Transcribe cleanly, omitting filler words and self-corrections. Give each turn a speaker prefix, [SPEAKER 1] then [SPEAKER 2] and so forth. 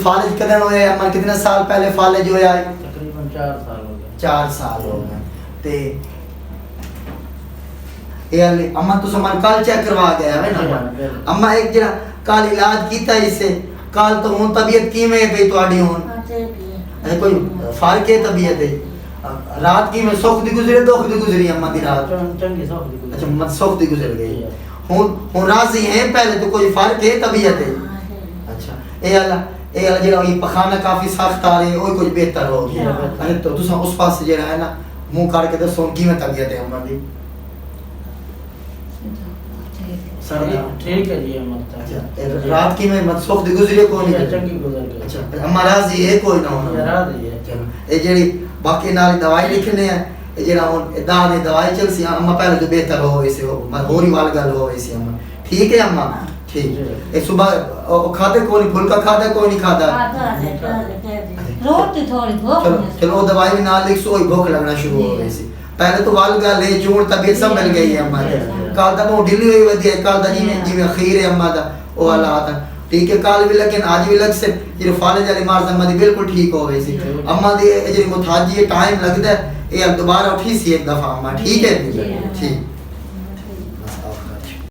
[SPEAKER 1] फालिज कदन होया है अम्मा कितने साल पहले फालिज होया है
[SPEAKER 2] तकरीबन 4 साल हो गए
[SPEAKER 1] 4 साल हो गए ते ये अल्ली अम्मा तो समान कल चेक करवा गया है ना अम्मा एक जरा कल इलाज कीता इसे कल तो हुन तबीयत कीवें है पे तोड़ी हुन है कोई फर्क है तबीयत है रात की में सुख दी गुजरे दुख दी गुजरी अम्मा दी रात
[SPEAKER 2] चंगी सुख दी
[SPEAKER 1] अच्छा मत सुख दी गुजर गई हुन राजी है पहले तो कोई फर्क है तबीयत है अच्छा ए अल्लाह जेड़ा ये पखाना काफी सख्त आ रही है वो कुछ बेहतर हो गया है तो तुसा उस पास जेड़ा है ना मुंह काट के दसो की में तबीयत है अम्मा दी
[SPEAKER 2] सर्दी ठीक है जी अम्मा
[SPEAKER 1] अच्छा रात की में मत सुख दी गुजरी को नहीं
[SPEAKER 2] चंगी गुजर गई
[SPEAKER 1] अच्छा अम्मा राजी है कोई ना होना
[SPEAKER 2] राजी है
[SPEAKER 1] ए जेड़ी बाकी नाल दवाई लिखने है ए जेड़ा हुन दाद दी दवाई चल सी अम्मा पहले तो बेहतर हो वैसे हो होरी वाल गल हो वैसे अम्मा ठीक है अम्मा ठीक ए सुबह खाते कोई नहीं फुल्का खाता कोई नहीं खाता
[SPEAKER 3] रोटी थोड़ी भूख
[SPEAKER 1] चलो चलो दवाई भी नाल लिख सो भूख लगना शुरू हो गई सी पहले तो वाल गल है चूण तबीयत सब मिल गई है अम्मा कल तक वो ढिली हुई वधी है कल दा जिवें खीर है अम्मा दा ओ हालात ठीक है कल भी लेकिन आज भी लग से जे फालिज वाली मार्ज अम्मा दी बिल्कुल ठीक हो गई सी अम्मा दी जे मुताजी टाइम लगदा है ये अब दोबारा उठी सी एक दफा अम्मा ठीक है ठीक